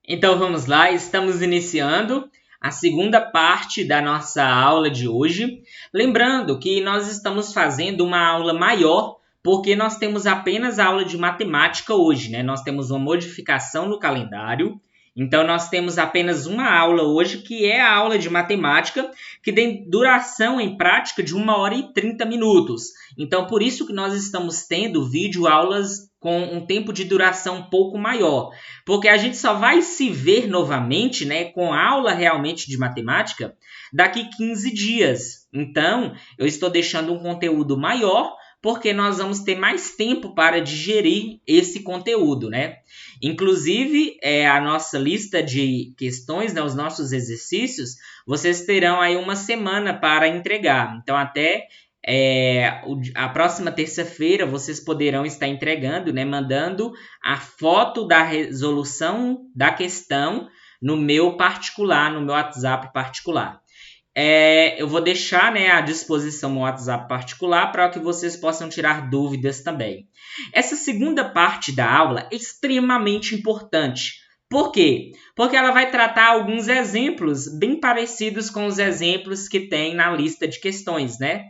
Então vamos lá, estamos iniciando a segunda parte da nossa aula de hoje. Lembrando que nós estamos fazendo uma aula maior porque nós temos apenas a aula de matemática hoje, né? Nós temos uma modificação no calendário. Então nós temos apenas uma aula hoje, que é a aula de matemática, que tem duração em prática de 1h30. Então por isso que nós estamos tendo vídeo aulas com um tempo de duração um pouco maior. Porque a gente só vai se ver novamente, né, com aula realmente de matemática daqui 15 dias. Então, eu estou deixando um conteúdo maior porque nós vamos ter mais tempo para digerir esse conteúdo, né? Inclusive, a nossa lista de questões, né, os nossos exercícios, vocês terão aí uma semana para entregar. Então, até a próxima terça-feira vocês poderão estar entregando, né, mandando a foto da resolução da questão no meu particular, no meu WhatsApp particular. Eu vou deixar, né, à disposição no WhatsApp particular para que vocês possam tirar dúvidas também. Essa segunda parte da aula é extremamente importante. Por quê? Porque ela vai tratar alguns exemplos bem parecidos com os exemplos que tem na lista de questões, né?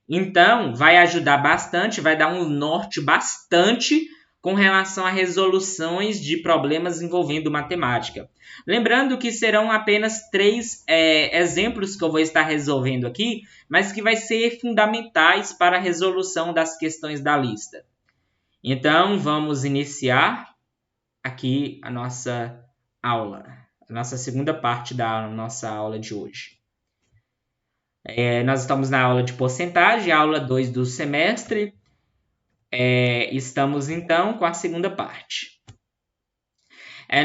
Então, vai ajudar bastante, vai dar um norte bastante com relação a resoluções de problemas envolvendo matemática. Lembrando que serão apenas 3 exemplos que eu vou estar resolvendo aqui, mas que vai ser fundamentais para a resolução das questões da lista. Então, vamos iniciar aqui a nossa aula, a nossa segunda parte da nossa aula de hoje. Nós estamos na aula de porcentagem, aula 2 do semestre. Estamos, então, com a segunda parte.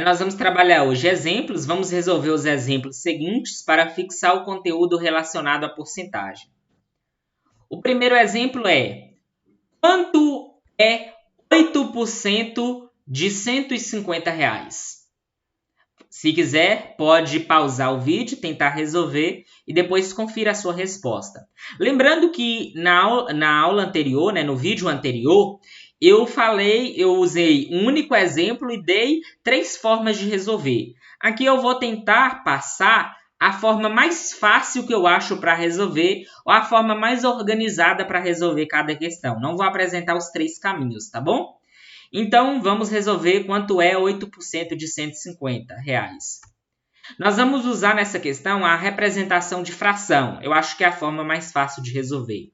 Nós vamos trabalhar hoje exemplos, vamos resolver os exemplos seguintes para fixar o conteúdo relacionado à porcentagem. O primeiro exemplo é: quanto é 8% de R$150? Se quiser, pode pausar o vídeo, tentar resolver e depois confira a sua resposta. Lembrando que na aula anterior, né, no vídeo anterior, eu usei um único exemplo e dei 3 formas de resolver. Aqui eu vou tentar passar a forma mais fácil que eu acho para resolver ou a forma mais organizada para resolver cada questão. Não vou apresentar os 3 caminhos, tá bom? Então, vamos resolver quanto é 8% de R$150. Nós vamos usar nessa questão a representação de fração. Eu acho que é a forma mais fácil de resolver.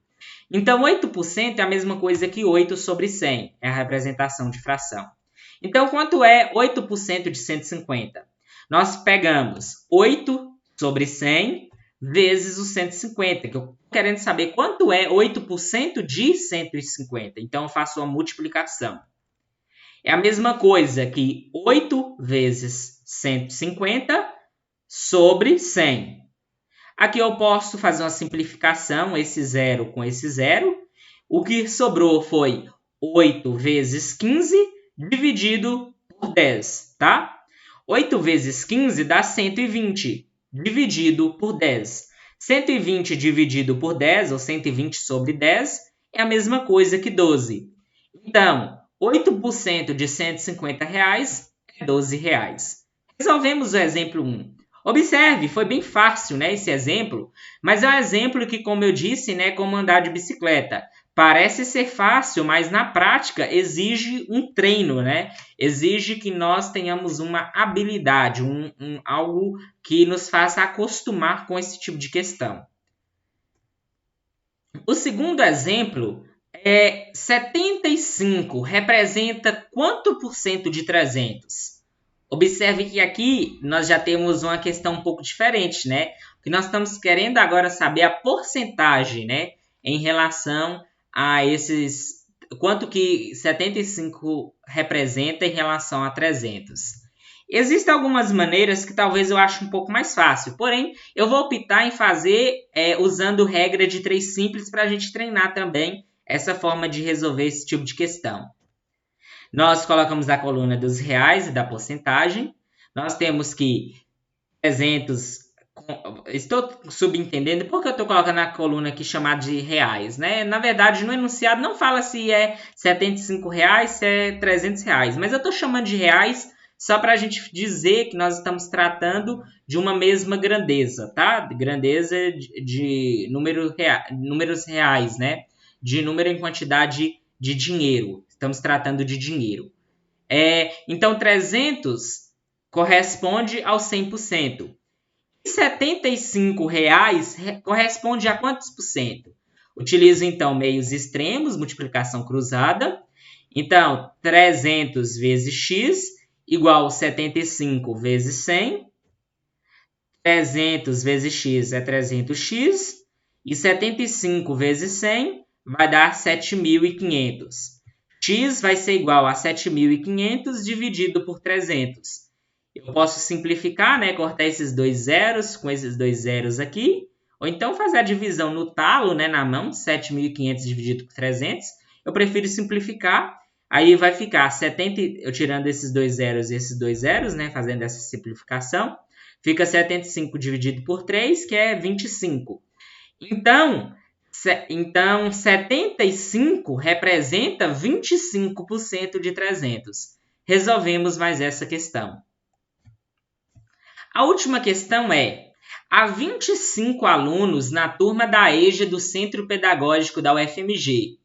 Então, 8% é a mesma coisa que 8 sobre 100. É a representação de fração. Então, quanto é 8% de 150? Nós pegamos 8 sobre 100 vezes o 150. Que eu estou querendo saber quanto é 8% de 150. Então, eu faço uma multiplicação. É a mesma coisa que 8 vezes 150 sobre 100. Aqui eu posso fazer uma simplificação, esse zero com esse zero. O que sobrou foi 8 vezes 15 dividido por 10, tá? 8 vezes 15 dá 120, dividido por 10. 120 dividido por 10, ou 120 sobre 10, é a mesma coisa que 12. Então, 8% de R$150 é R$12. Resolvemos o exemplo 1. Observe, foi bem fácil, né, esse exemplo, mas é um exemplo que, como eu disse, né, como andar de bicicleta. Parece ser fácil, mas na prática exige um treino, né? Exige que nós tenhamos uma habilidade, algo que nos faça acostumar com esse tipo de questão. O segundo exemplo 75 representa quanto por cento de 300? Observe que aqui nós já temos uma questão um pouco diferente, né? Que nós estamos querendo agora saber a porcentagem, né? Em relação a esses... Quanto que 75 representa em relação a 300. Existem algumas maneiras que talvez eu ache um pouco mais fácil. Porém, eu vou optar em fazer usando regra de 3 simples para a gente treinar também essa forma de resolver esse tipo de questão. Nós colocamos a coluna dos reais e da porcentagem. Nós temos que 300... Estou subentendendo porque eu estou colocando a coluna aqui chamada de reais, né? Na verdade, no enunciado não fala se é R$75, se é R$300. Mas eu estou chamando de reais só para a gente dizer que nós estamos tratando de uma mesma grandeza, tá? Grandeza de números reais, né? De número em quantidade de dinheiro. Estamos tratando de dinheiro. Então, 300 corresponde ao 100%. E R$ 75 corresponde a quantos por cento? Utilizo, então, meios extremos, multiplicação cruzada. Então, 300 vezes x igual a 75 vezes 100. 300 vezes x é 300x. E 75 vezes 100 vai dar 7.500. X vai ser igual a 7.500 dividido por 300. Eu posso simplificar, né? Cortar esses dois zeros com esses dois zeros aqui. Ou então fazer a divisão no talo, né? Na mão, 7.500 dividido por 300. Eu prefiro simplificar. Aí vai ficar 70, eu tirando esses dois zeros e esses dois zeros, né? Fazendo essa simplificação. Fica 75 dividido por 3, que é 25. Então 75 representa 25% de 300. Resolvemos mais essa questão. A última questão há 25 alunos na turma da EJA do Centro Pedagógico da UFMG.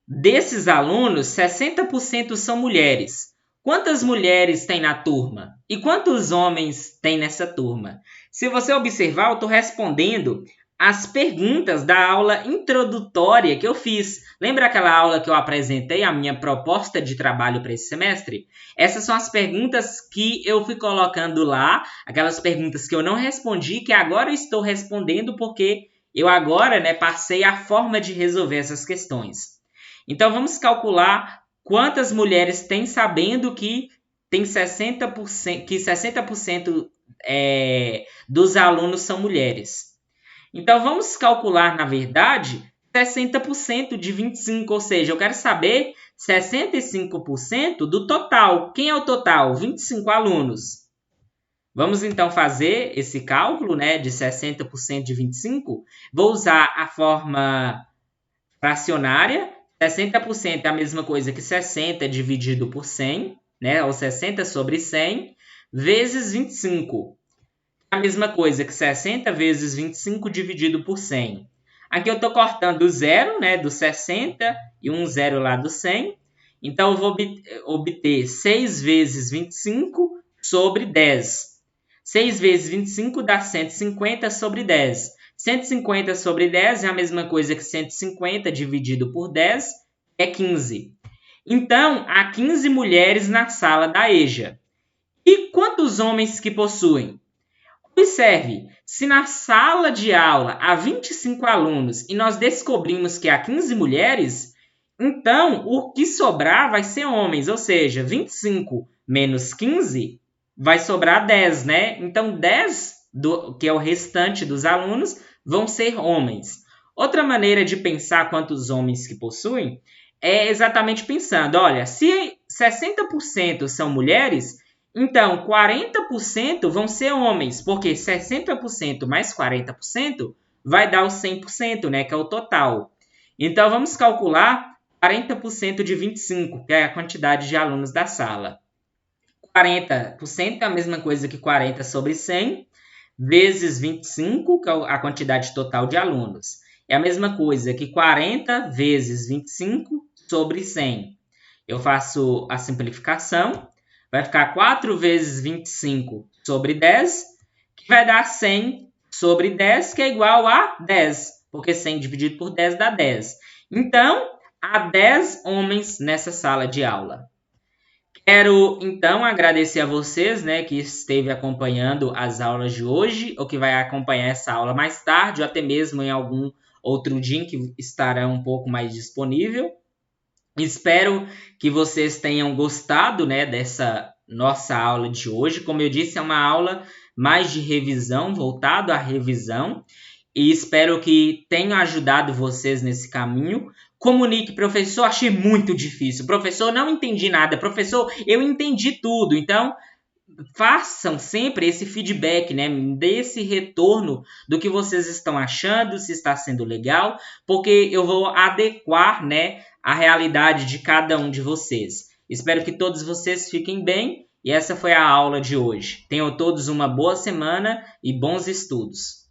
Desses alunos, 60% são mulheres. Quantas mulheres tem na turma? E quantos homens tem nessa turma? Se você observar, eu estou respondendo as perguntas da aula introdutória que eu fiz. Lembra aquela aula que eu apresentei, a minha proposta de trabalho para esse semestre? Essas são as perguntas que eu fui colocando lá, aquelas perguntas que eu não respondi, que agora eu estou respondendo porque eu agora, né, passei a forma de resolver essas questões. Então, vamos calcular quantas mulheres tem sabendo que tem 60%, que 60% dos alunos são mulheres. Então, vamos calcular, na verdade, 60% de 25%, ou seja, eu quero saber 65% do total. Quem é o total? 25 alunos. Vamos, então, fazer esse cálculo, né, de 60% de 25%. Vou usar a forma fracionária. 60% é a mesma coisa que 60 dividido por 100, né, ou 60 sobre 100, vezes 25. A mesma coisa que 60 vezes 25 dividido por 100. Aqui eu estou cortando o zero, né, do 60 e um zero lá do 100. Então, eu vou obter 6 vezes 25 sobre 10. 6 vezes 25 dá 150 sobre 10. 150 sobre 10 é a mesma coisa que 150 dividido por 10, é 15. Então, há 15 mulheres na sala da EJA. E quantos homens que possuem? Observe, se na sala de aula há 25 alunos e nós descobrimos que há 15 mulheres, então o que sobrar vai ser homens, ou seja, 25 menos 15 vai sobrar 10, né? Então 10, que é o restante dos alunos, vão ser homens. Outra maneira de pensar quantos homens que possuem é exatamente pensando, olha, se 60% são mulheres, então 40% vão ser homens, porque 60% mais 40% vai dar o 100%, né, que é o total. Então, vamos calcular 40% de 25, que é a quantidade de alunos da sala. 40% é a mesma coisa que 40 sobre 100, vezes 25, que é a quantidade total de alunos. É a mesma coisa que 40 vezes 25 sobre 100. Eu faço a simplificação. Vai ficar 4 vezes 25 sobre 10, que vai dar 100 sobre 10, que é igual a 10, porque 100 dividido por 10 dá 10. Então, há 10 homens nessa sala de aula. Quero, então, agradecer a vocês, né, que esteve acompanhando as aulas de hoje, ou que vai acompanhar essa aula mais tarde, ou até mesmo em algum outro dia em que estará um pouco mais disponível. Espero que vocês tenham gostado, né, dessa nossa aula de hoje. Como eu disse, é uma aula mais de revisão, voltado à revisão. E espero que tenha ajudado vocês nesse caminho. Comunique, professor, achei muito difícil. Professor, não entendi nada. Professor, eu entendi tudo. Então, façam sempre esse feedback, né? Dê esse retorno do que vocês estão achando, se está sendo legal, porque eu vou adequar, né, a realidade de cada um de vocês. Espero que todos vocês fiquem bem E essa foi a aula de hoje. Tenham todos uma boa semana e bons estudos.